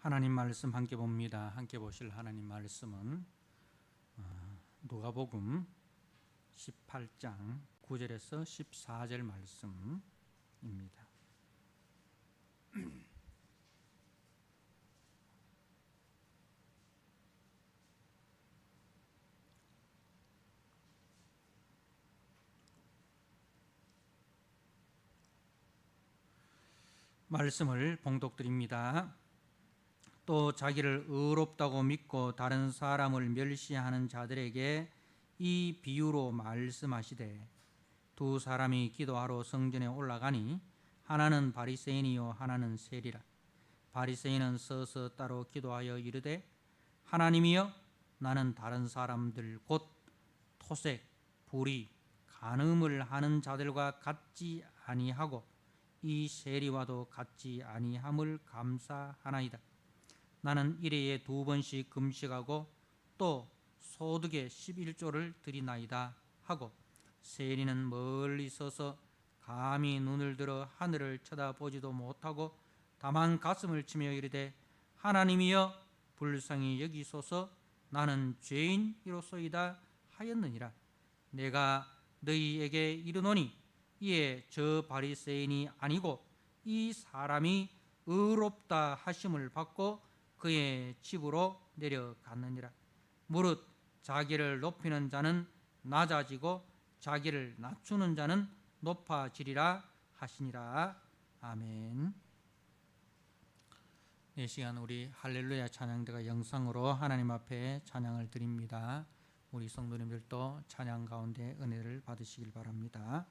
하나님 말씀 함께 봅니다. 함께 보실 하나님 말씀은 누가복음 18장 9절에서 14절 말씀입니다. 말씀을 봉독드립니다. 또 자기를 의롭다고 믿고 다른 사람을 멸시하는 자들에게 이 비유로 말씀하시되, 두 사람이 기도하러 성전에 올라가니 하나는 바리새인이요 하나는 세리라. 바리새인은 서서 따로 기도하여 이르되, 하나님이여, 나는 다른 사람들 곧 토색, 불의, 간음을 하는 자들과 같지 아니하고 이 세리와도 같지 아니함을 감사하나이다. 나는 일회에 2번씩 금식하고 또 소득의 11조를 드리나이다 하고, 세리는 멀리 서서 감히 눈을 들어 하늘을 쳐다보지도 못하고 다만 가슴을 치며 이르되, 하나님이여, 불쌍히 여기소서, 나는 죄인이로소이다 하였느니라. 내가 너희에게 이르노니 이에 저 바리새인이 아니고 이 사람이 의롭다 하심을 받고 그의 집으로 내려갔느니라. 무릇 자기를 높이는 자는 낮아지고 자기를 낮추는 자는 높아지리라 하시니라. 아멘. 이 시간 우리 할렐루야 찬양대가 영상으로 하나님 앞에 찬양을 드립니다. 우리 성도님들도 찬양 가운데 은혜를 받으시길 바랍니다.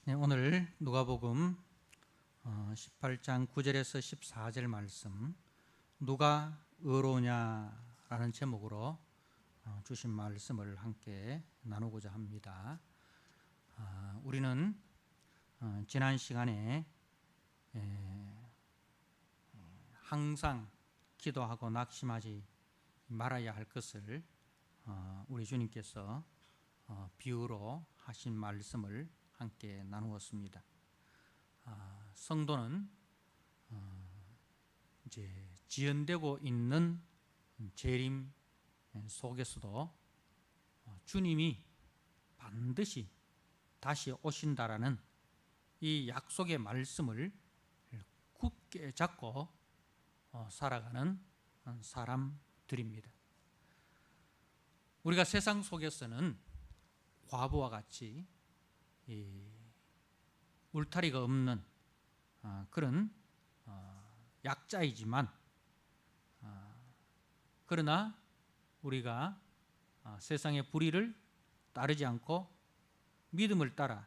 네, 오늘 누가복음 18장 9절에서 14절 말씀, 누가 의로우냐라는 제목으로 주신 말씀을 함께 나누고자 합니다. 우리는 지난 시간에 항상 기도하고 낙심하지 말아야 할 것을 우리 주님께서 비유로 하신 말씀을 함께 나누었습니다. 성도는 이제 지연되고 있는 재림 속에서도 주님이 반드시 다시 오신다라는 이 약속의 말씀을 굳게 잡고 살아가는 사람들입니다. 우리가 세상 속에서는 과부와 같이 울타리가 없는 그런 약자이지만, 그러나 우리가 세상의 불의를 따르지 않고 믿음을 따라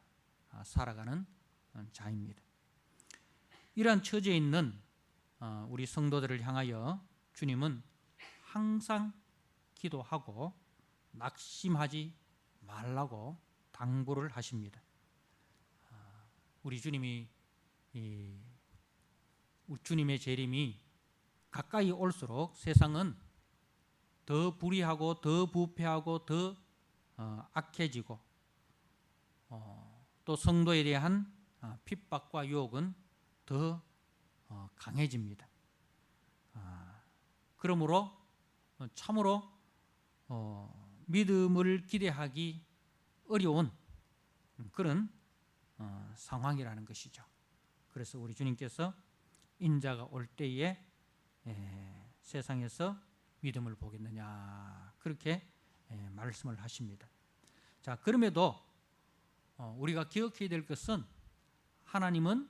살아가는 자입니다. 이러한 처지에 있는 우리 성도들을 향하여 주님은 항상 기도하고 낙심하지 말라고 당부를 하십니다. 우리 주님의 재림이 가까이 올수록 세상은 더 불의하고 더 부패하고 더 악해지고, 또 성도에 대한 핍박과 유혹은 더 강해집니다. 그러므로 참으로 믿음을 기대하기 어려운 그런 상황이라는 것이죠. 그래서 우리 주님께서 인자가 올 때에 세상에서 믿음을 보겠느냐, 그렇게 말씀을 하십니다. 자, 그럼에도 우리가 기억해야 될 것은 하나님은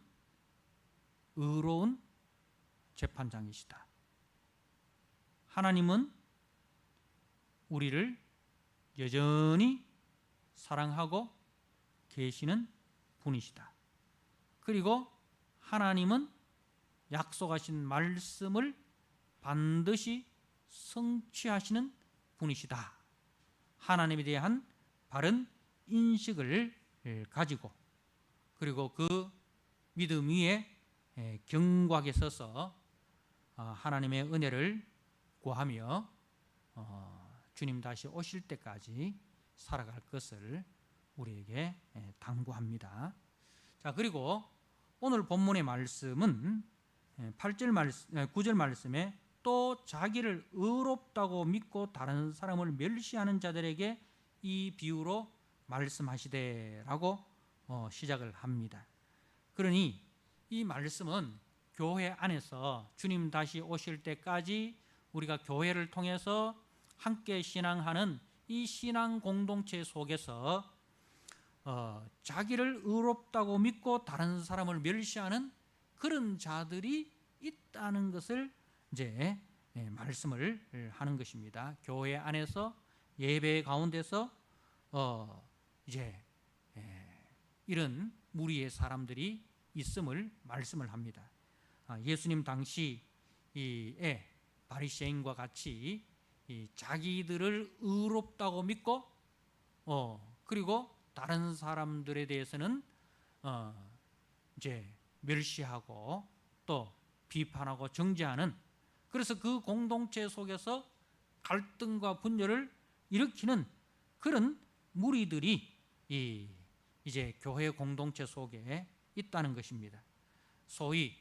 의로운 재판장이시다. 하나님은 우리를 여전히 사랑하고 계시는 분이시다. 그리고 하나님은 약속하신 말씀을 반드시 성취하시는 분이시다. 하나님에 대한 바른 인식을 가지고, 그리고 그 믿음 위에 견고하게 서서 하나님의 은혜를 구하며 주님 다시 오실 때까지 살아갈 것을 우리에게 당부합니다. 자, 그리고 오늘 본문의 말씀은 9절 말씀에 또 자기를 의롭다고 믿고 다른 사람을 멸시하는 자들에게 이 비유로 말씀하시되라고 시작을 합니다. 그러니 이 말씀은 교회 안에서 주님 다시 오실 때까지 우리가 교회를 통해서 함께 신앙하는 이 신앙 공동체 속에서 자기를 의롭다고 믿고 다른 사람을 멸시하는 그런 자들이 있다는 것을 이제 말씀을 하는 것입니다. 교회 안에서 예배 가운데서 이제 이런 무리의 사람들이 있음을 말씀을 합니다. 예수님 당시에 바리새인과 같이 자기들을 의롭다고 믿고 그리고 다른 사람들에 대해서는 이제 멸시하고 또 비판하고 정죄하는, 그래서 그 공동체 속에서 갈등과 분열을 일으키는 그런 무리들이 이제 교회 공동체 속에 있다는 것입니다. 소위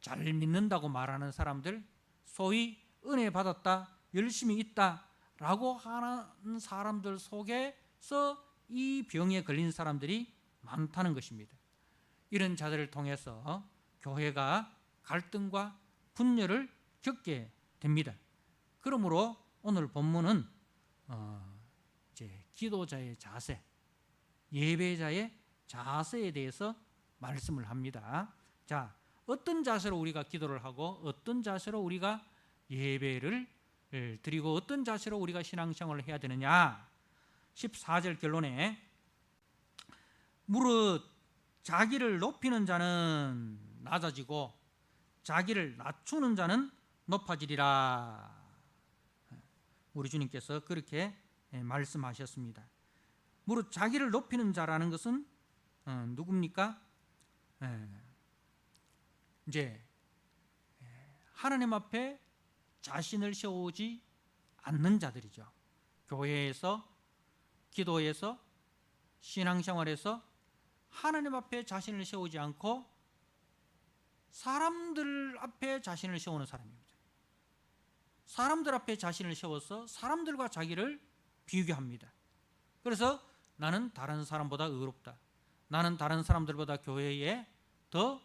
잘 믿는다고 말하는 사람들, 소위 은혜 받았다, 열심히 있다라고 하는 사람들 속에서 이 병에 걸린 사람들이 많다는 것입니다. 이런 자들을 통해서 교회가 갈등과 분열을 겪게 됩니다. 그러므로 오늘 본문은 이제 기도자의 자세, 예배자의 자세에 대해서 말씀을 합니다. 자, 어떤 자세로 우리가 기도를 하고 어떤 자세로 우리가 예배를 드리고 어떤 자세로 우리가 신앙생활을 해야 되느냐. 14절 결론에 무릇 자기를 높이는 자는 낮아지고 자기를 낮추는 자는 높아지리라. 우리 주님께서 그렇게 말씀하셨습니다. 무릇 자기를 높이는 자라는 것은 누굽니까? 이제 하나님 앞에 자신을 세우지 않는 자들이죠. 교회에서, 기도에서, 신앙생활에서 하나님 앞에 자신을 세우지 않고 사람들 앞에 자신을 세우는 사람입니다. 사람들 앞에 자신을 세워서 사람들과 자기를 비교합니다. 그래서 나는 다른 사람보다 의롭다, 나는 다른 사람들보다 교회에 더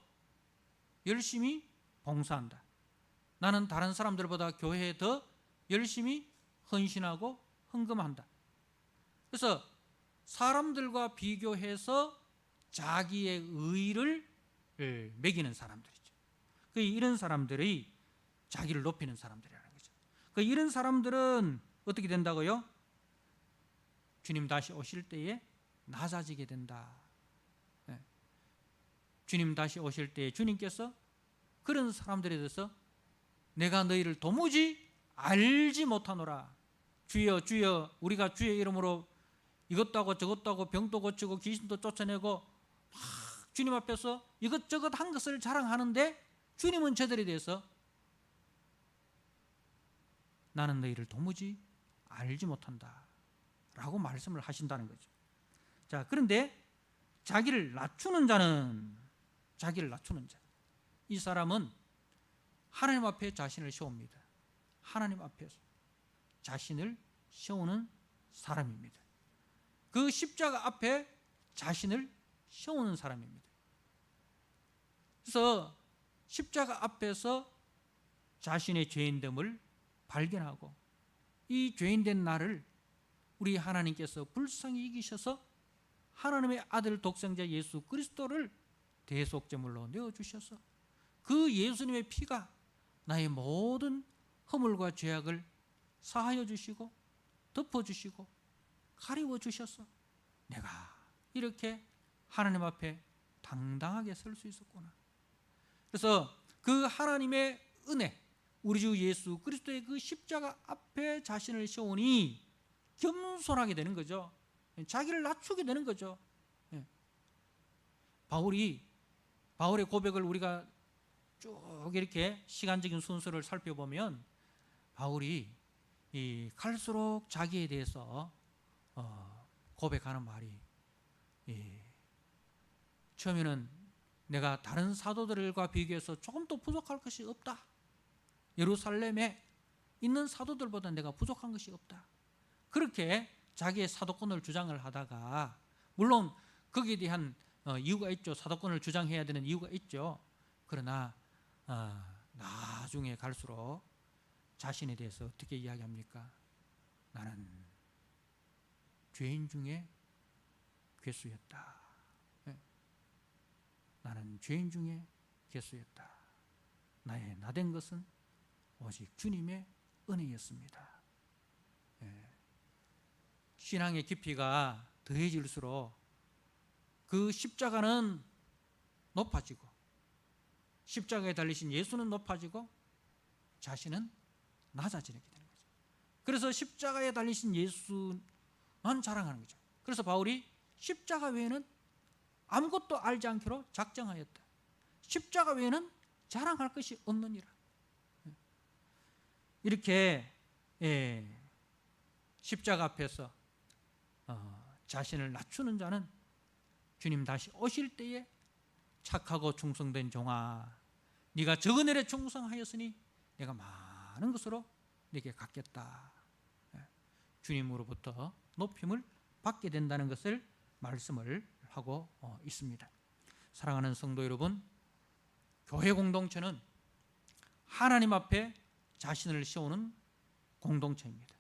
열심히 봉사한다, 나는 다른 사람들보다 교회에 더 열심히 헌신하고 헌금한다. 그래서 사람들과 비교해서 자기의 의의를 매기는 사람들이죠. 이런 사람들이 자기를 높이는 사람들이라는 거죠. 이런 사람들은 어떻게 된다고요? 주님 다시 오실 때에 낮아지게 된다. 주님 다시 오실 때에 주님께서 그런 사람들에 대해서 내가 너희를 도무지 알지 못하노라. 주여 주여, 우리가 주의 이름으로 이것도 하고 저것도 하고 병도 고치고 귀신도 쫓아내고 막 주님 앞에서 이것저것 한 것을 자랑하는데 주님은 저들에 대해서 나는 너희를 도무지 알지 못한다 라고 말씀을 하신다는 거죠. 자, 그런데 자기를 낮추는 자는, 자기를 낮추는 자, 이 사람은 하나님 앞에 자신을 세웁니다. 하나님 앞에서 자신을 세우는 사람입니다. 그 십자가 앞에 자신을 세우는 사람입니다. 그래서 십자가 앞에서 자신의 죄인됨을 발견하고 이 죄인된 나를 우리 하나님께서 불쌍히 여기셔서 하나님의 아들 독생자 예수 그리스도를 대속제물로 내어주셔서 그 예수님의 피가 나의 모든 허물과 죄악을 사하여 주시고 덮어주시고 가리워 주셔서 내가 이렇게 하나님 앞에 당당하게 설 수 있었구나. 그래서 그 하나님의 은혜, 우리 주 예수 그리스도의 그 십자가 앞에 자신을 세우니 겸손하게 되는 거죠. 자기를 낮추게 되는 거죠. 바울의 고백을 우리가 쭉 이렇게 시간적인 순서를 살펴보면 바울이 갈수록 자기에 대해서 고백하는 말이, 처음에는 내가 다른 사도들과 비교해서 조금 더 부족할 것이 없다. 예루살렘에 있는 사도들보다 내가 부족한 것이 없다. 그렇게 자기의 사도권을 주장을 하다가, 물론 거기에 대한 이유가 있죠. 사도권을 주장해야 되는 이유가 있죠. 그러나 나중에 갈수록 자신에 대해서 어떻게 이야기합니까? 나는 죄인 중에 괴수였다. 나는 죄인 중에 괴수였다. 나의 나된 것은 오직 주님의 은혜였습니다. 신앙의 깊이가 더해질수록 그 십자가는 높아지고 십자가에 달리신 예수는 높아지고 자신은 낮아지게 되는 거죠. 그래서 십자가에 달리신 예수만 자랑하는 거죠. 그래서 바울이 십자가 외에는 아무것도 알지 않기로 작정하였다. 십자가 외에는 자랑할 것이 없느니라. 이렇게 십자가 앞에서 자신을 낮추는 자는 주님 다시 오실 때에 착하고 충성된 종아, 네가 적은 일에 충성하였으니 내가 많은 것으로 네게 갚겠다. 주님으로부터 높임을 받게 된다는 것을 말씀을 하고 있습니다. 사랑하는 성도 여러분, 교회 공동체는 하나님 앞에 자신을 세우는 공동체입니다.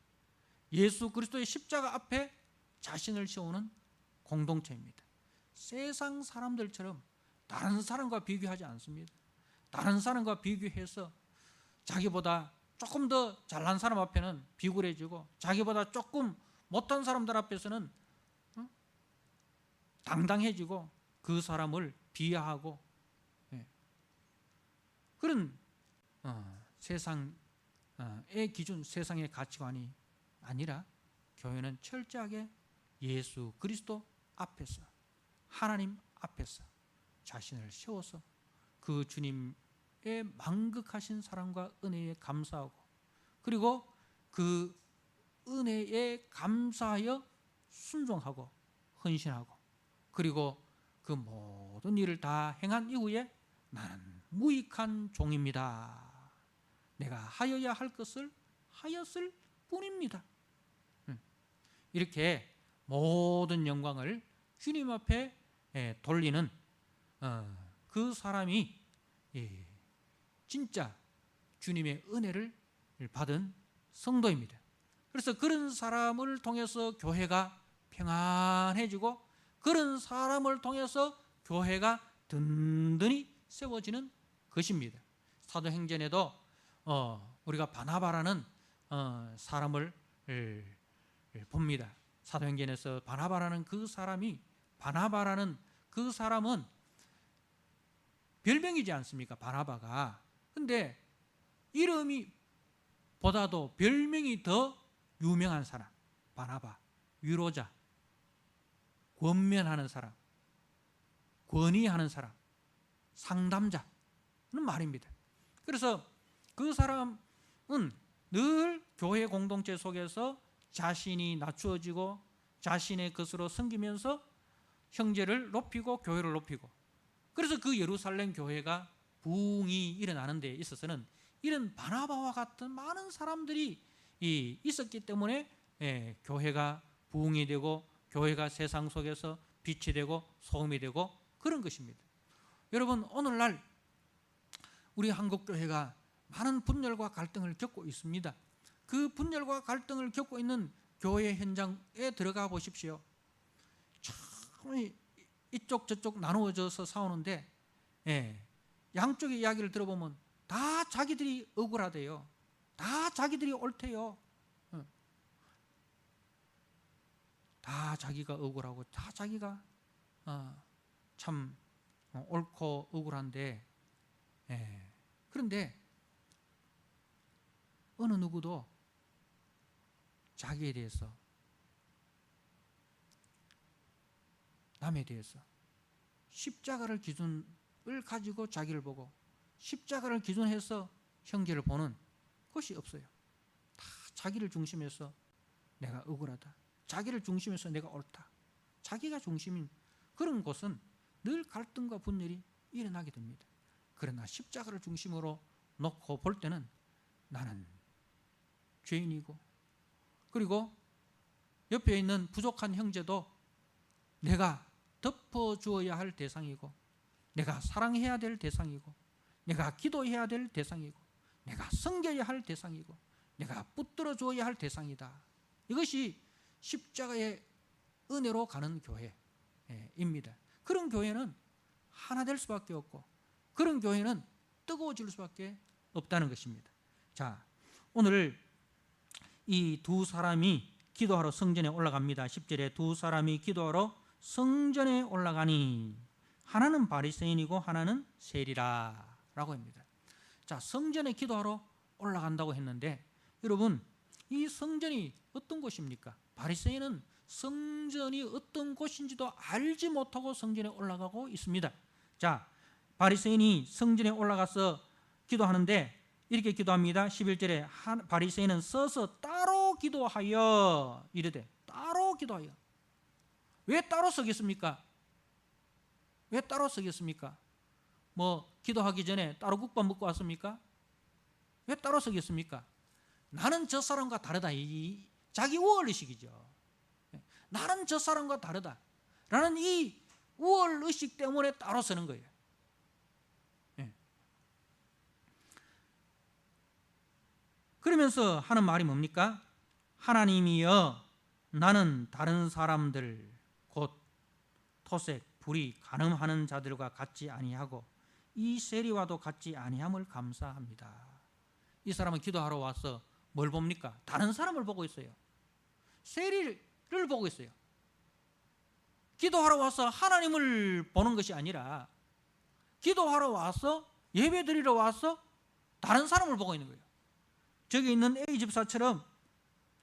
예수 그리스도의 십자가 앞에 자신을 세우는 공동체입니다. 세상 사람들처럼 다른 사람과 비교하지 않습니다. 다른 사람과 비교해서 자기보다 조금 더 잘난 사람 앞에는 비굴해지고 자기보다 조금 못한 사람들 앞에서는 당당해지고 그 사람을 비하하고 그런 세상의 기준, 세상의 가치관이 아니라 교회는 철저하게 예수 그리스도 앞에서, 하나님 앞에서 자신을 세워서 그 주님의 만극하신 사랑과 은혜에 감사하고, 그리고 그 은혜에 감사하여 순종하고 헌신하고, 그리고 그 모든 일을 다 행한 이후에 나는 무익한 종입니다, 내가 하여야 할 것을 하였을 뿐입니다, 이렇게 모든 영광을 주님 앞에 돌리는 그 사람이 진짜 주님의 은혜를 받은 성도입니다. 그래서 그런 사람을 통해서 교회가 평안해지고, 그런 사람을 통해서 교회가 든든히 세워지는 것입니다. 사도행전에도 우리가 바나바라는 사람을 봅니다. 사도행전에서 바나바라는 그 사람은 별명이지 않습니까? 바나바가. 근데 이름이 보다도 별명이 더 유명한 사람, 바나바, 위로자, 권면하는 사람, 권위하는 사람, 상담자는 말입니다. 그래서 그 사람은 늘 교회 공동체 속에서 자신이 낮추어지고 자신의 것으로 섬기면서 형제를 높이고 교회를 높이고, 그래서 그 예루살렘 교회가 부흥이 일어나는 데 있어서는 이런 바나바와 같은 많은 사람들이 있었기 때문에 교회가 부흥이 되고, 교회가 세상 속에서 빛이 되고 소금이 되고 그런 것입니다. 여러분, 오늘날 우리 한국교회가 많은 분열과 갈등을 겪고 있습니다. 그 분열과 갈등을 겪고 있는 교회 현장에 들어가 보십시오. 참 이쪽 저쪽 나누어져서 싸우는데 양쪽의 이야기를 들어보면 다 자기들이 억울하대요. 다 자기들이 옳대요. 다 자기가 억울하고 다 자기가 참 옳고 억울한데, 그런데 어느 누구도 자기에 대해서, 남에 대해서 십자가를 기준을 가지고 자기를 보고 십자가를 기준해서 형제를 보는 것이 없어요. 다 자기를 중심해서 내가 억울하다, 자기를 중심해서 내가 옳다, 자기가 중심인 그런 곳은 늘 갈등과 분열이 일어나게 됩니다. 그러나 십자가를 중심으로 놓고 볼 때는 나는 죄인이고, 그리고 옆에 있는 부족한 형제도 내가 덮어주어야 할 대상이고, 내가 사랑해야 될 대상이고, 내가 기도해야 될 대상이고, 내가 섬겨야 할 대상이고, 내가 붙들어 주어야 할 대상이다. 이것이 십자가의 은혜로 가는 교회입니다. 그런 교회는 하나 될 수밖에 없고, 그런 교회는 뜨거워질 수밖에 없다는 것입니다. 자, 오늘 이 두 사람이 기도하러 성전에 올라갑니다. 10절에 두 사람이 기도하러 성전에 올라가니 하나는 바리새인이고 하나는 세리라 라고 합니다. 자, 성전에 기도하러 올라간다고 했는데, 여러분, 이 성전이 어떤 곳입니까? 바리새인은 성전이 어떤 곳인지도 알지 못하고 성전에 올라가고 있습니다. 자, 바리새인이 성전에 올라가서 기도하는데 이렇게 기도합니다. 11절에 바리새인은 서서 따로 기도하여 이르되, 따로 기도하여. 왜 따로 서겠습니까? 왜 따로 서겠습니까? 뭐 기도하기 전에 따로 국밥 먹고 왔습니까? 왜 따로 서겠습니까? 나는 저 사람과 다르다, 이 자기 우월의식이죠. 나는 저 사람과 다르다 라는 이 우월의식 때문에 따로 서는 거예요. 그러면서 하는 말이 뭡니까? 하나님이여, 나는 다른 사람들 곧 토색, 불의, 간음하는 자들과 같지 아니하고 이 세리와도 같지 아니함을 감사합니다. 이 사람은 기도하러 와서 뭘 봅니까? 다른 사람을 보고 있어요. 세리를 보고 있어요. 기도하러 와서 하나님을 보는 것이 아니라 기도하러 와서 예배드리러 와서 다른 사람을 보고 있는 거예요. 저기 있는 A 집사처럼,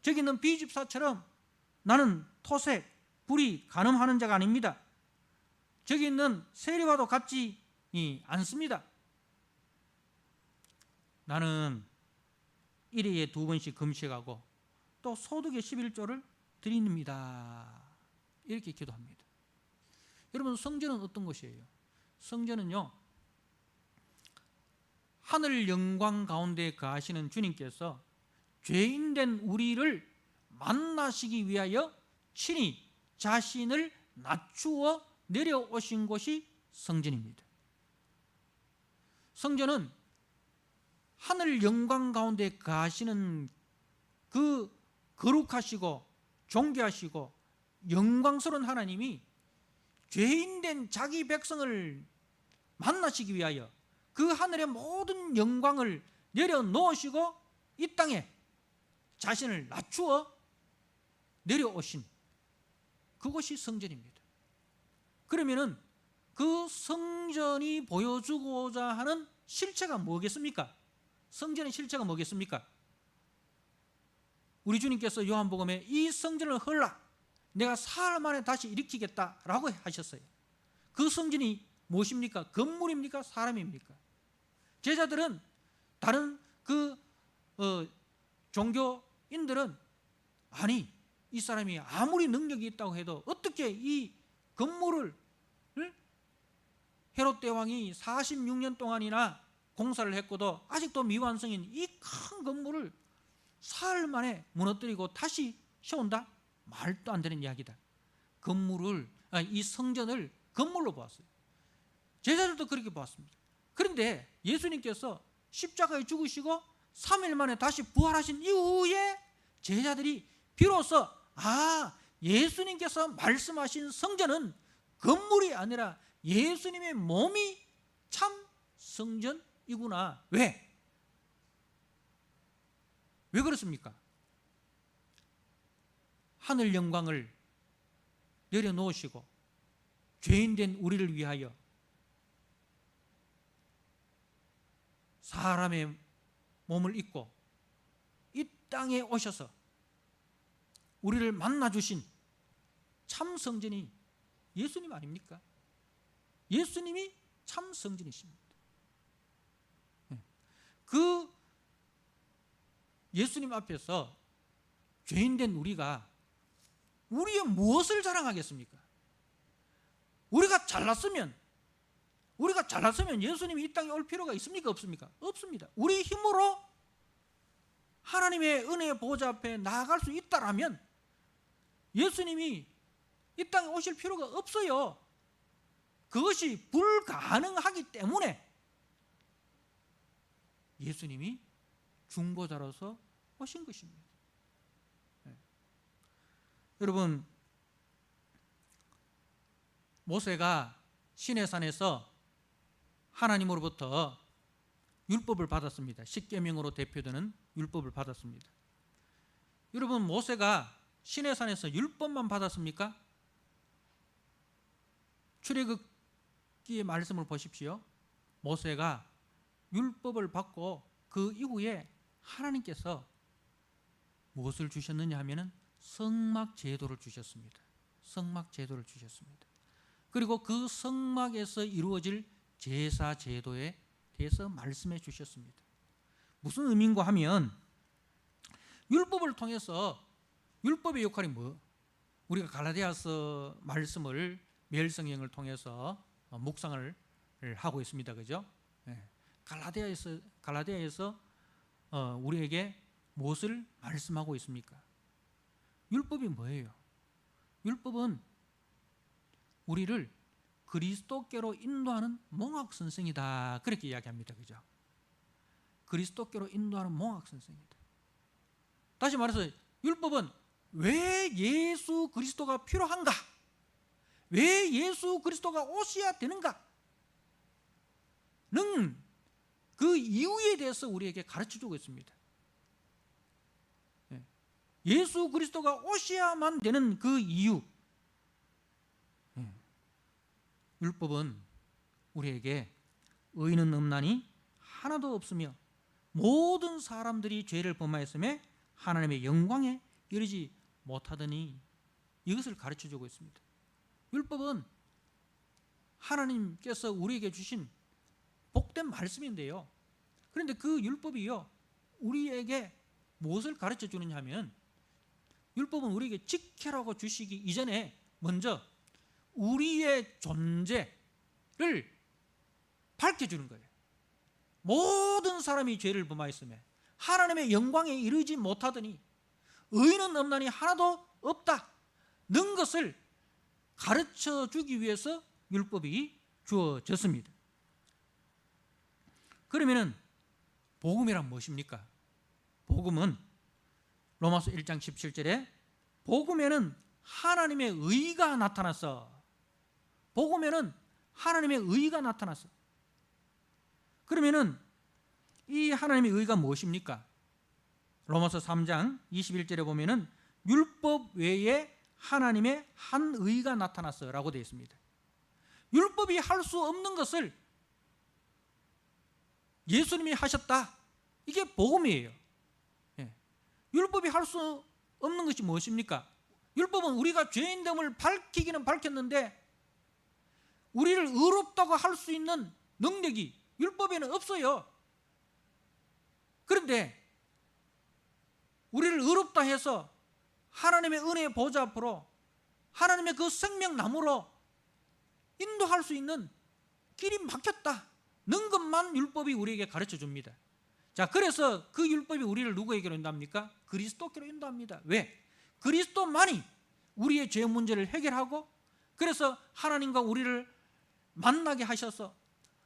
저기 있는 B 집사처럼 나는 토색, 불이 간음하는 자가 아닙니다. 저기 있는 세리와도 같지 않습니다. 나는 1회에 2번씩 금식하고 또 소득의 11조를 드립니다. 이렇게 기도합니다. 여러분, 성전은 어떤 것이에요? 성전은요, 하늘 영광 가운데 거하시는 주님께서 죄인된 우리를 만나시기 위하여 친히 자신을 낮추어 내려오신 곳이 성전입니다. 성전은 하늘 영광 가운데 거하시는 그 거룩하시고 존귀하시고 영광스러운 하나님이 죄인된 자기 백성을 만나시기 위하여 그 하늘의 모든 영광을 내려놓으시고 이 땅에 자신을 낮추어 내려오신 그것이 성전입니다. 그러면은 그 성전이 보여주고자 하는 실체가 뭐겠습니까? 성전의 실체가 뭐겠습니까? 우리 주님께서 요한복음에 이 성전을 헐라 내가 사흘 만에 다시 일으키겠다라고 하셨어요. 그 성전이 무엇입니까? 건물입니까? 사람입니까? 제자들은 다른 종교인들은 아니, 이 사람이 아무리 능력이 있다고 해도 어떻게 이 건물을 헤롯 대왕이 46년 동안이나 공사를 했고도 아직도 미완성인 이 큰 건물을 사흘 만에 무너뜨리고 다시 세운다? 말도 안 되는 이야기다. 이 성전을 건물로 보았어요. 제자들도 그렇게 보았습니다. 그런데 예수님께서 십자가에 죽으시고 3일 만에 다시 부활하신 이후에 제자들이 비로소 예수님께서 말씀하신 성전은 건물이 아니라 예수님의 몸이 참 성전이구나. 왜 그렇습니까? 하늘 영광을 내려놓으시고 죄인된 우리를 위하여 사람의 몸을 입고 이 땅에 오셔서 우리를 만나주신 참 성전이 예수님 아닙니까? 예수님이 참 성전이십니다. 그 예수님 앞에서 죄인된 우리가 우리의 무엇을 자랑하겠습니까? 우리가 잘났으면 예수님이 이 땅에 올 필요가 있습니까? 없습니까? 없습니다. 우리 힘으로 하나님의 은혜의 보좌 앞에 나아갈 수 있다라면 예수님이 이 땅에 오실 필요가 없어요. 그것이 불가능하기 때문에 예수님이 중보자로서 오신 것입니다. 여러분, 모세가 시내산에서 하나님으로부터 율법을 받았습니다. 십계명으로 대표되는 율법을 받았습니다. 여러분, 모세가 시내산에서 율법만 받았습니까? 출애굽기의 말씀을 보십시오. 모세가 율법을 받고 그 이후에 하나님께서 무엇을 주셨느냐 하면은 성막 제도를 주셨습니다. 성막 제도를 주셨습니다. 그리고 그 성막에서 이루어질 제사 제도에 대해서 말씀해 주셨습니다. 무슨 의미인가 하면 율법을 통해서 율법의 역할이 우리가 갈라디아서 말씀을 매일 성경을 통해서 묵상을 하고 있습니다. 그죠? 갈라디아에서 우리에게 무엇을 말씀하고 있습니까? 율법이 뭐예요? 율법은 우리를 그리스도께로 인도하는 몽학선생이다. 그렇게 이야기합니다. 그죠? 그리스도께로 인도하는 몽학선생이다. 다시 말해서 율법은 왜 예수 그리스도가 필요한가? 왜 예수 그리스도가 오셔야 되는가? 는 그 이유에 대해서 우리에게 가르쳐주고 있습니다. 예수 그리스도가 오셔야만 되는 그 이유, 율법은 우리에게 의인은 없나니 하나도 없으며 모든 사람들이 죄를 범하였음에 하나님의 영광에 이르지 못하더니, 이것을 가르쳐주고 있습니다. 율법은 하나님께서 우리에게 주신 복된 말씀인데요, 그런데 그 율법이요 우리에게 무엇을 가르쳐 주느냐 하면, 율법은 우리에게 지켜라고 주시기 이전에 먼저 우리의 존재를 밝혀주는 거예요. 모든 사람이 죄를 범하였으며 하나님의 영광에 이르지 못하더니 의인은 없나니 하나도 없다 는 것을 가르쳐 주기 위해서 율법이 주어졌습니다. 그러면은 복음이란 무엇입니까? 복음은 로마서 1장 17절에 복음에는 하나님의 의가 나타났어. 복음에는 하나님의 의가 나타났어. 그러면은 이 하나님의 의가 무엇입니까? 로마서 3장 21절에 보면은 율법 외에 하나님의 한 의가 나타났어라고 되어 있습니다. 율법이 할 수 없는 것을 예수님이 하셨다. 이게 복음이에요. 율법이 할 수 없는 것이 무엇입니까? 율법은 우리가 죄인됨을 밝히기는 밝혔는데 우리를 의롭다고 할 수 있는 능력이 율법에는 없어요. 그런데 우리를 의롭다 해서 하나님의 은혜의 보좌 앞으로 하나님의 그 생명나무로 인도할 수 있는 길이 막혔다는 것만 율법이 우리에게 가르쳐 줍니다. 자, 그래서 그 율법이 우리를 누구에게로 인도합니까? 그리스도께로 인도합니다. 왜? 그리스도만이 우리의 죄 문제를 해결하고, 그래서 하나님과 우리를 만나게 하셔서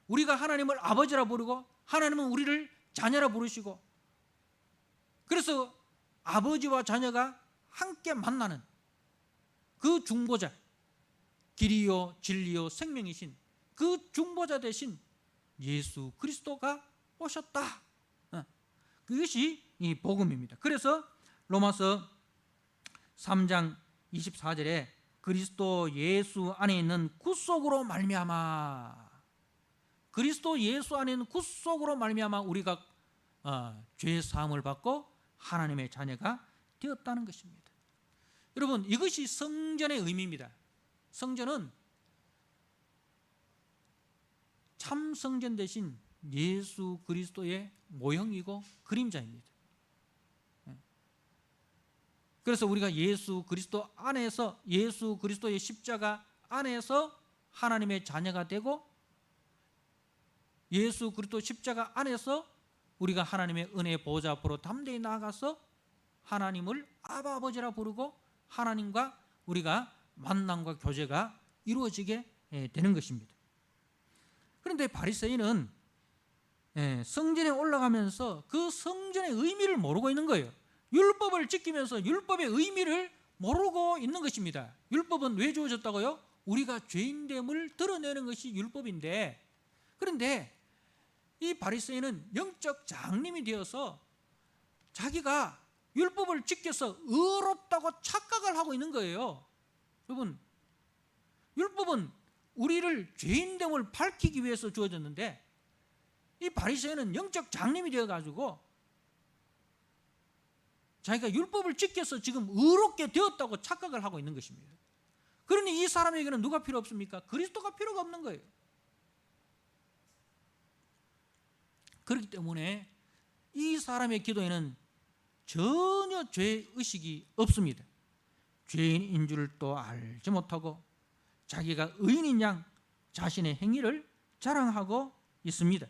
우리가 하나님을 아버지라 부르고 하나님은 우리를 자녀라 부르시고, 그래서 아버지와 자녀가 함께 만나는 그 중보자, 길이요 진리요 생명이신 그 중보자 대신 예수 그리스도가 오셨다. 그것이 이 복음입니다. 그래서 로마서 3장 24절에 그리스도 예수 안에 있는 구속으로 말미암아, 그리스도 예수 안에 있는 구속으로 말미암아 우리가 죄 사함을 받고 하나님의 자녀가 되었다는 것입니다. 여러분, 이것이 성전의 의미입니다. 성전은 참 성전 대신 예수 그리스도의 모형이고 그림자입니다. 그래서 우리가 예수 그리스도 안에서, 예수 그리스도의 십자가 안에서 하나님의 자녀가 되고, 예수 그리스도 십자가 안에서 우리가 하나님의 은혜의 보좌 앞으로 담대히 나아가서 하나님을 아바 아버지라 부르고 하나님과 우리가 만남과 교제가 이루어지게 되는 것입니다. 그런데 바리새인은 성전에 올라가면서 그 성전의 의미를 모르고 있는 거예요. 율법을 지키면서 율법의 의미를 모르고 있는 것입니다. 율법은 왜 주어졌다고요? 우리가 죄인됨을 드러내는 것이 율법인데, 그런데 이 바리새인은 영적 장님이 되어서 자기가 율법을 지켜서 의롭다고 착각을 하고 있는 거예요. 여러분, 율법은 우리를 죄인됨을 밝히기 위해서 주어졌는데 이 바리새인은 영적 장님이 되어가지고 자기가 율법을 지켜서 지금 의롭게 되었다고 착각을 하고 있는 것입니다. 그러니 이 사람에게는 누가 필요 없습니까? 그리스도가 필요가 없는 거예요. 그렇기 때문에 이 사람의 기도에는 전혀 죄의식이 없습니다. 죄인인 줄 또 알지 못하고 자기가 의인인 양 자신의 행위를 자랑하고 있습니다.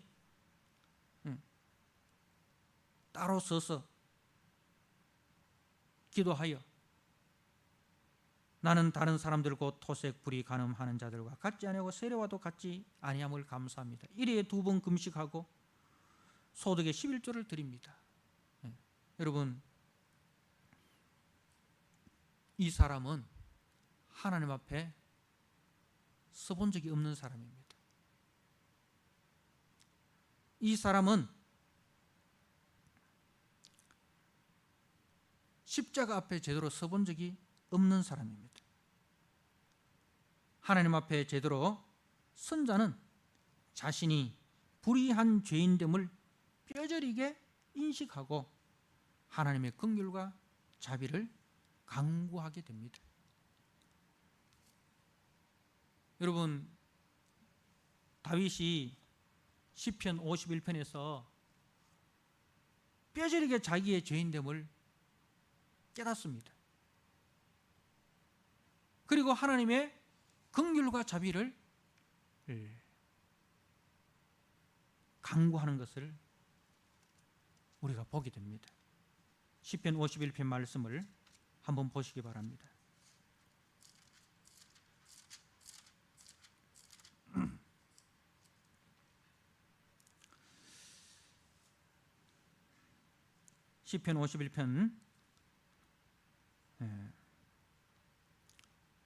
따로 서서 기도하여 나는 다른 사람들 곧 토색 불이 간음하는 자들과 같지 아니하고 세례와도 같지 아니함을 감사합니다. 일회에 2번 금식하고 소득의 11조를 드립니다. 여러분, 이 사람은 하나님 앞에 서본 적이 없는 사람입니다. 이 사람은 십자가 앞에 제대로 서본 적이 없는 사람입니다. 하나님 앞에 제대로 선자는 자신이 불의한 죄인됨을 뼈저리게 인식하고 하나님의 긍휼과 자비를 간구하게 됩니다. 여러분, 다윗이 시편 51편에서 뼈저리게 자기의 죄인됨을 깨닫습니다. 그리고 하나님의 긍휼과 자비를 간구하는 것을 우리가 보게 됩니다. 시편 51편 말씀을 한번 보시기 바랍니다. 시편 51편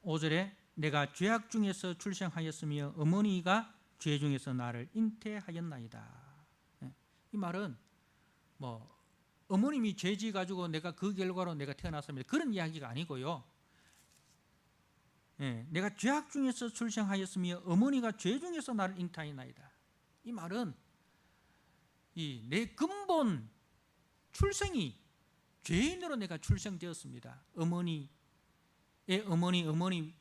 5절에 내가 죄악 중에서 출생하였으며 어머니가 죄 중에서 나를 잉태하였나이다. 이 말은 어머님이 죄지 가지고 내가 그 결과로 내가 태어났습니다, 그런 이야기가 아니고요. 내가 죄악 중에서 출생하였으며 어머니가 죄 중에서 나를 잉태하였나이다. 이 말은 내 근본 출생이 죄인으로 내가 출생되었습니다. 어머니의 어머니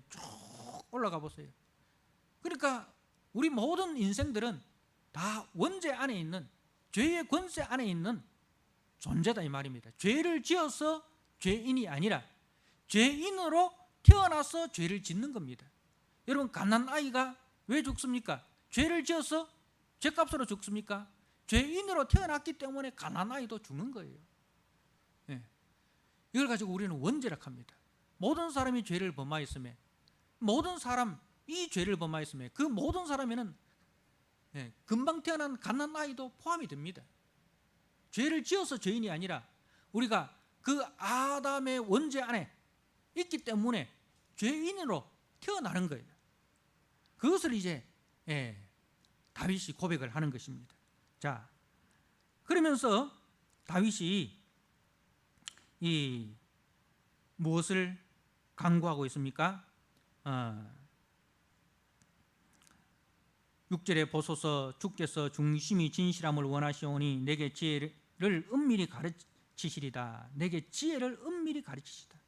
쭉 올라가 보세요. 그러니까 우리 모든 인생들은 다 원죄 안에 있는, 죄의 권세 안에 있는 존재다 이 말입니다. 죄를 지어서 죄인이 아니라 죄인으로 태어나서 죄를 짓는 겁니다. 여러분, 갓난아이가 왜 죽습니까? 죄를 지어서 죄값으로 죽습니까? 죄인으로 태어났기 때문에 갓난아이도 죽는 거예요. 이걸 가지고 우리는 원죄라 합니다. 모든 사람이 죄를 범하였으며, 모든 사람이 죄를 범하였으며, 그 모든 사람에는 금방 태어난 갓난아이도 포함이 됩니다. 죄를 지어서 죄인이 아니라 우리가 그 아담의 원죄 안에 있기 때문에 죄인으로 태어나는 거예요. 그것을 이제 다윗이 고백을 하는 것입니다. 자, 그러면서 다윗이 무엇을 간구하고 있습니까? 6절에 보소서, 주께서 중심이 진실함을 원하시오니 내게 지혜를 은밀히 가르치시리다. 내게 지혜를 은밀히 가르치시다.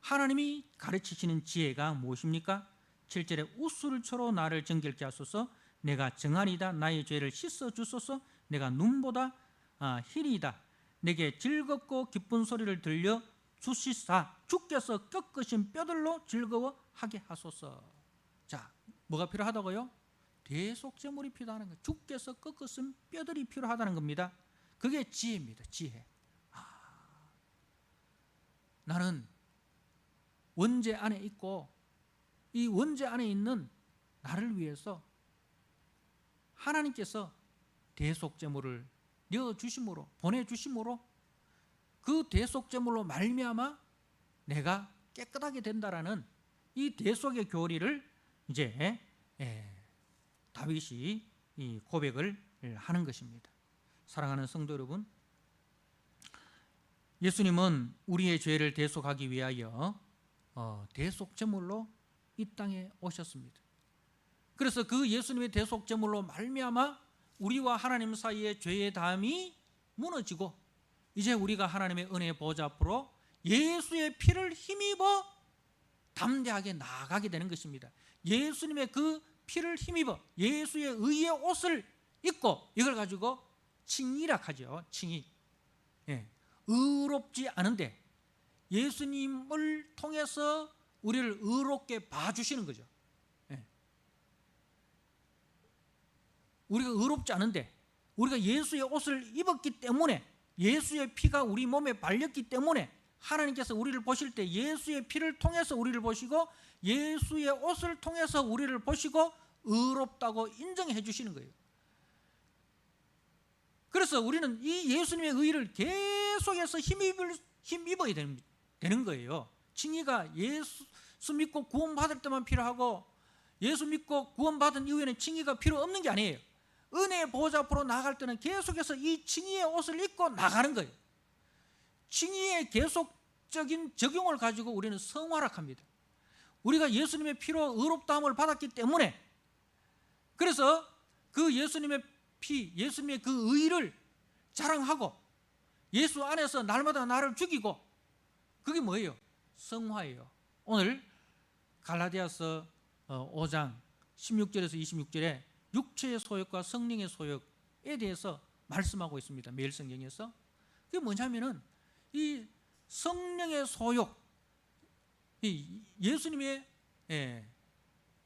하나님이 가르치시는 지혜가 무엇입니까? 7절에 우술초로 나를 정결케 하소서. 내가 정하리다. 나의 죄를 씻어 주소서. 내가 눈보다 희리이다. 내게 즐겁고 기쁜 소리를 들려 주시사 주께서 꺾으신 뼈들로 즐거워하게 하소서. 자, 뭐가 필요하다고요? 대속제물이 필요하다는 거예요. 주께서 꺾으신 뼈들이 필요하다는 겁니다. 그게 지혜입니다. 지혜. 나는 원죄 안에 있고 이 원죄 안에 있는 나를 위해서 하나님께서 대속제물을 내어주심으로, 보내주심으로 그 대속제물로 말미암아 내가 깨끗하게 된다라는 이 대속의 교리를 이제 다윗이 이 고백을 하는 것입니다. 사랑하는 성도 여러분, 예수님은 우리의 죄를 대속하기 위하여 대속제물로 이 땅에 오셨습니다. 그래서 그 예수님의 대속제물로 말미암아 우리와 하나님 사이의 죄의 담이 무너지고 이제 우리가 하나님의 은혜의 보좌 앞으로 예수의 피를 힘입어 담대하게 나아가게 되는 것입니다. 예수님의 그 피를 힘입어 예수의 의의 옷을 입고 이걸 가지고 칭의라 하죠. 칭의. 의롭지 않은데 예수님을 통해서 우리를 의롭게 봐주시는 거죠. 우리가 의롭지 않은데 우리가 예수의 옷을 입었기 때문에, 예수의 피가 우리 몸에 발렸기 때문에 하나님께서 우리를 보실 때 예수의 피를 통해서 우리를 보시고 예수의 옷을 통해서 우리를 보시고 의롭다고 인정해 주시는 거예요. 그래서 우리는 이 예수님의 의를 계속해서 힘입어야 되는 거예요. 칭의가 예수 믿고 구원받을 때만 필요하고 예수 믿고 구원받은 이후에는 칭의가 필요 없는 게 아니에요. 은혜의 보좌 앞으로 나아갈 때는 계속해서 이 칭의의 옷을 입고 나가는 거예요. 칭의의 계속적인 적용을 가지고 우리는 성화락합니다. 우리가 예수님의 피로 의롭다함을 받았기 때문에, 그래서 그 예수님의 피, 예수님의 그 의를 자랑하고 예수 안에서 날마다 나를 죽이고, 그게 뭐예요? 성화예요. 오늘 갈라디아서 5장 16절에서 26절에 육체의 소욕과 성령의 소욕에 대해서 말씀하고 있습니다. 매일 성경에서. 그게 뭐냐면은 이 성령의 소욕, 이 예수님의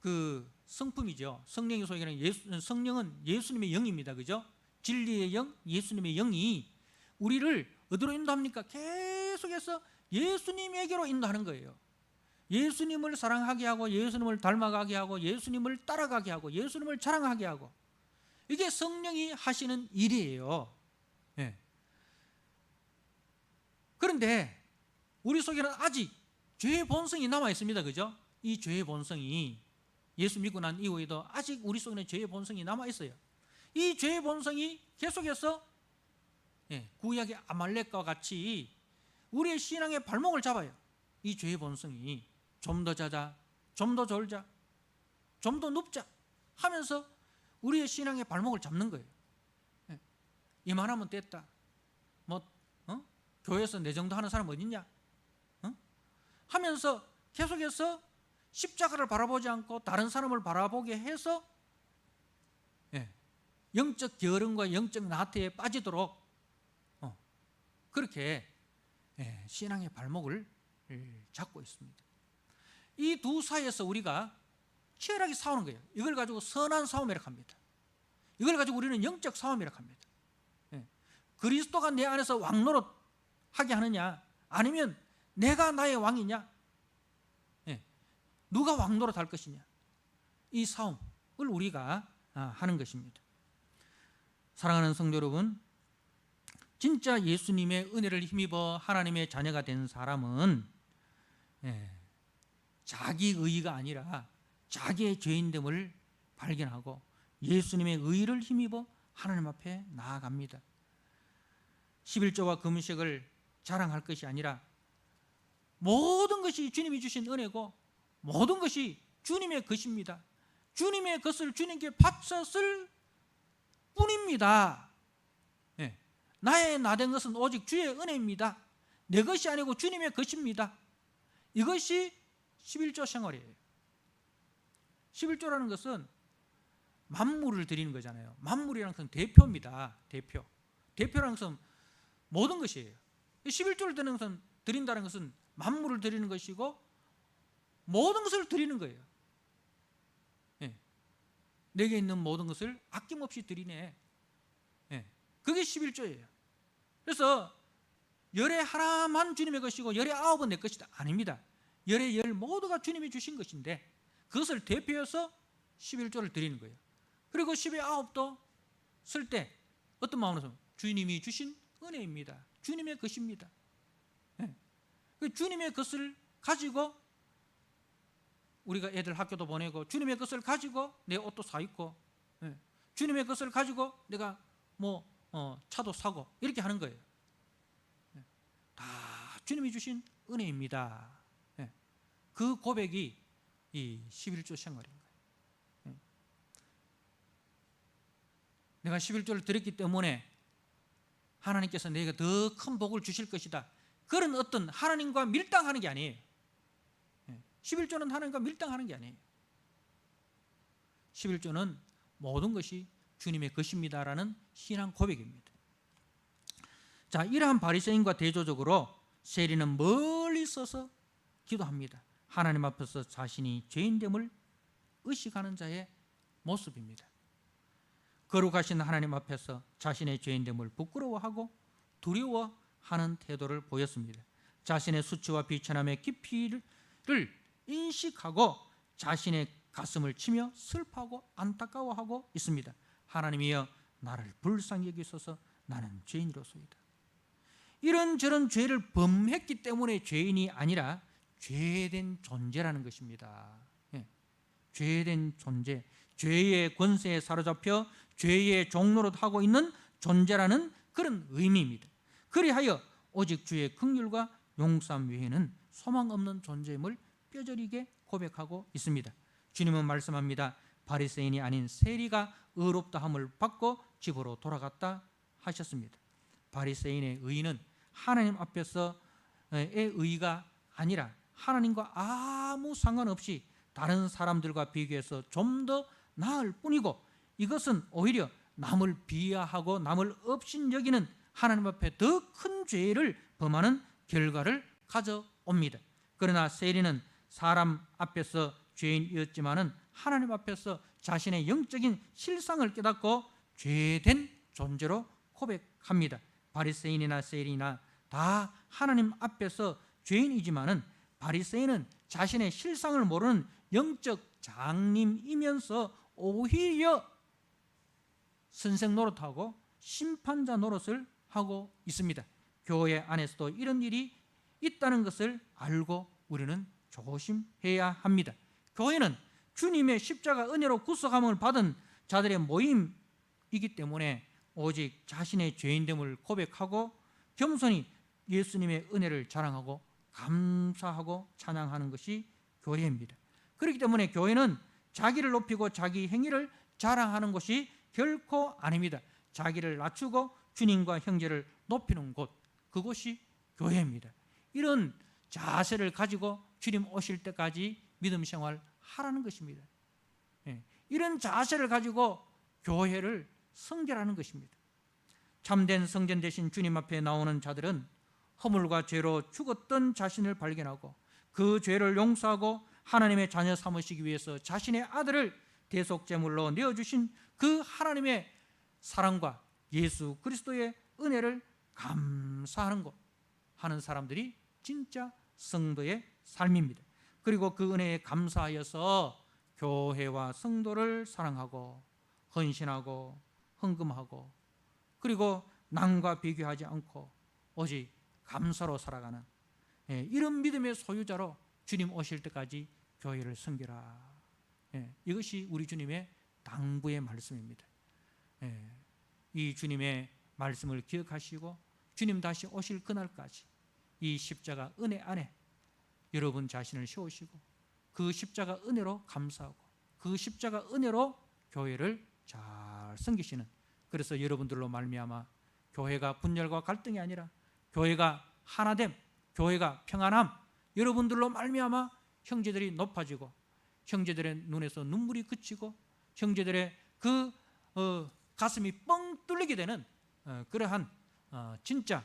그 성품이죠. 성령의 소욕이라는 성령은 예수님의 영입니다. 그죠? 진리의 영, 예수님의 영이 우리를 어디로 인도합니까? 계속해서 예수님에게로 인도하는 거예요. 예수님을 사랑하게 하고, 예수님을 닮아가게 하고, 예수님을 따라가게 하고, 예수님을 자랑하게 하고, 이게 성령이 하시는 일이에요. 네. 그런데 우리 속에는 아직 죄의 본성이 남아 있습니다. 그죠? 이 죄의 본성이 예수 믿고 난 이후에도 아직 우리 속에는 죄의 본성이 남아 있어요. 이 죄의 본성이 계속해서 구약의 아말렉과 같이 우리의 신앙의 발목을 잡아요. 이 죄의 본성이 좀 더 자자, 좀 더 졸자, 좀 더 눕자 하면서 우리의 신앙의 발목을 잡는 거예요. 이만하면 됐다. 교회에서 내 정도 하는 사람 어디 있냐? 하면서 계속해서 십자가를 바라보지 않고 다른 사람을 바라보게 해서 영적 게으름과 영적 나태에 빠지도록 그렇게 신앙의 발목을 잡고 있습니다. 이 두 사이에서 우리가 치열하게 싸우는 거예요. 이걸 가지고 선한 싸움이라고 합니다. 이걸 가지고 우리는 영적 싸움이라고 합니다. 그리스도가 내 안에서 왕노릇 하게 하느냐, 아니면 내가 나의 왕이냐, 누가 왕노릇 할 것이냐, 이 싸움을 우리가 하는 것입니다. 사랑하는 성도 여러분, 진짜 예수님의 은혜를 힘입어 하나님의 자녀가 된 사람은 자기 의의가 아니라 자기의 죄인됨을 발견하고 예수님의 의의를 힘입어 하나님 앞에 나아갑니다. 11조와 금식을 자랑할 것이 아니라 모든 것이 주님이 주신 은혜고 모든 것이 주님의 것입니다. 주님의 것을 주님께 바쳤을 뿐입니다. 나의 나된 것은 오직 주의 은혜입니다. 내 것이 아니고 주님의 것입니다. 이것이 11조 생활이에요. 11조라는 것은 만물을 드리는 거잖아요. 만물이라는 것은 대표입니다. 대표라는 것은 모든 것이에요. 11조를 드린다는 것은 만물을 드리는 것이고 모든 것을 드리는 거예요. 내게 있는 모든 것을 아낌없이 드리네. 그게 11조예요. 그래서 열의 하나만 주님의 것이고 열의 아홉은 내 것이다. 아닙니다. 열의 열 모두가 주님이 주신 것인데 그것을 대표해서 11조를 드리는 거예요. 그리고 10의 아홉도 쓸 때 어떤 마음으로 주님이 주신 은혜입니다. 주님의 것입니다. 주님의 것을 가지고 우리가 애들 학교도 보내고, 주님의 것을 가지고 내 옷도 사 입고, 주님의 것을 가지고 내가 차도 사고 이렇게 하는 거예요. 다 주님이 주신 은혜입니다. 그 고백이 이 11조 생활인 거예요. 내가 11조를 드렸기 때문에 하나님께서 내게 더 큰 복을 주실 것이다. 그런 어떤 하나님과 밀당하는 게 아니에요. 11조는 하나님과 밀당하는 게 아니에요. 11조는 모든 것이 주님의 것입니다라는 신앙 고백입니다. 자, 이러한 바리새인과 대조적으로 세리는 멀리 서서 기도합니다. 하나님 앞에서 자신이 죄인됨을 의식하는 자의 모습입니다. 거룩하신 하나님 앞에서 자신의 죄인됨을 부끄러워하고 두려워하는 태도를 보였습니다. 자신의 수치와 비천함의 깊이를 인식하고 자신의 가슴을 치며 슬퍼하고 안타까워하고 있습니다. 하나님이여 나를 불쌍히 여기소서 나는 죄인이로소이다. 이런저런 죄를 범했기 때문에 죄인이 아니라 죄된 존재라는 것입니다. 죄된 존재, 죄의 권세에 사로잡혀 죄의 종노릇하고 있는 존재라는 그런 의미입니다. 그리하여 오직 주의 긍휼과 용서함 외에는 소망 없는 존재임을 뼈저리게 고백하고 있습니다. 주님은 말씀합니다. 바리새인이 아닌 세리가 의롭다함을 받고 집으로 돌아갔다 하셨습니다. 바리새인의 의는 하나님 앞에서의 의가 아니라 하나님과 아무 상관없이 다른 사람들과 비교해서 좀 더 나을 뿐이고, 이것은 오히려 남을 비하하고 남을 업신여기는 하나님 앞에 더 큰 죄를 범하는 결과를 가져옵니다. 그러나 세리는 사람 앞에서 죄인이었지만은 하나님 앞에서 자신의 영적인 실상을 깨닫고 죄된 존재로 고백합니다. 바리새인이나 세리나 다 하나님 앞에서 죄인이지만은 바리새인은 자신의 실상을 모르는 영적 장님이면서 오히려 선생 노릇하고 심판자 노릇을 하고 있습니다. 교회 안에서도 이런 일이 있다는 것을 알고 우리는 조심해야 합니다. 교회는 주님의 십자가 은혜로 구속함을 받은 자들의 모임이기 때문에 오직 자신의 죄인됨을 고백하고 겸손히 예수님의 은혜를 자랑하고 감사하고 찬양하는 것이 교회입니다. 그렇기 때문에 교회는 자기를 높이고 자기 행위를 자랑하는 것이 결코 아닙니다. 자기를 낮추고 주님과 형제를 높이는 곳, 그곳이 교회입니다. 이런 자세를 가지고 주님 오실 때까지 믿음 생활 하라는 것입니다. 이런 자세를 가지고 교회를 성결하는 것입니다. 참된 성전 되신 주님 앞에 나오는 자들은 허물과 죄로 죽었던 자신을 발견하고 그 죄를 용서하고 하나님의 자녀 삼으시기 위해서 자신의 아들을 대속제물로 내어주신 그 하나님의 사랑과 예수 그리스도의 은혜를 감사하는 것 하는 사람들이 진짜 성도의 삶입니다. 그리고 그 은혜에 감사하여서 교회와 성도를 사랑하고 헌신하고 헌금하고 그리고 남과 비교하지 않고 오직 감사로 살아가는 이런 믿음의 소유자로 주님 오실 때까지 교회를 섬기라. 이것이 우리 주님의 당부의 말씀입니다. 이 주님의 말씀을 기억하시고 주님 다시 오실 그날까지 이 십자가 은혜 안에 여러분 자신을 세우시고 그 십자가 은혜로 감사하고 그 십자가 은혜로 교회를 잘 섬기시는, 그래서 여러분들로 말미암아 교회가 분열과 갈등이 아니라 교회가 하나됨, 교회가 평안함, 여러분들로 말미암아 형제들이 높아지고 형제들의 눈에서 눈물이 그치고 형제들의 그 가슴이 뻥 뚫리게 되는 그러한 진짜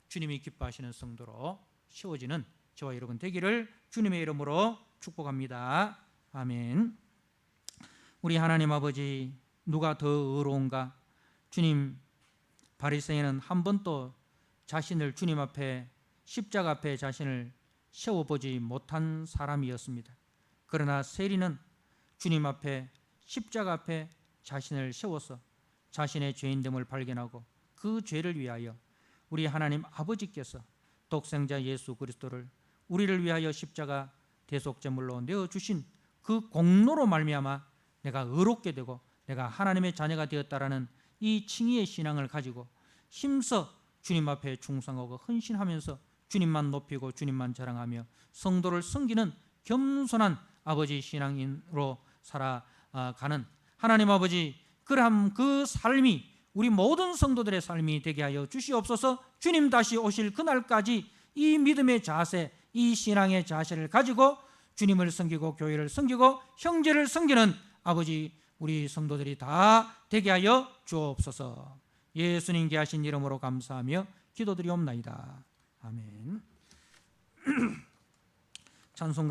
주님이 기뻐하시는 성도로 세워지는 저와 여러분 되기를 주님의 이름으로 축복합니다. 아멘. 우리 하나님 아버지, 누가 더 의로운가? 주님, 바리새인은 한 번도 자신을 주님 앞에 십자가 앞에 자신을 세워보지 못한 사람이었습니다. 그러나 세리는 주님 앞에 십자가 앞에 자신을 세워서 자신의 죄인됨을 발견하고 그 죄를 위하여 우리 하나님 아버지께서 독생자 예수 그리스도를 우리를 위하여 십자가 대속제물로 내어주신 그 공로로 말미암아 내가 의롭게 되고 내가 하나님의 자녀가 되었다라는 이 칭의의 신앙을 가지고 힘써 주님 앞에 충성하고 헌신하면서 주님만 높이고 주님만 자랑하며 성도를 섬기는 겸손한 아버지 신앙인으로 살아가는 하나님 아버지, 그러한 그 삶이 우리 모든 성도들의 삶이 되게 하여 주시옵소서. 주님 다시 오실 그날까지 이 믿음의 자세, 이 신앙의 자세를 가지고 주님을 섬기고 교회를 섬기고 형제를 섬기는 아버지, 우리 성도들이 다 되게 하여 주옵소서. 예수님께 하신 이름으로 감사하며 기도드리옵나이다. 아멘. 찬송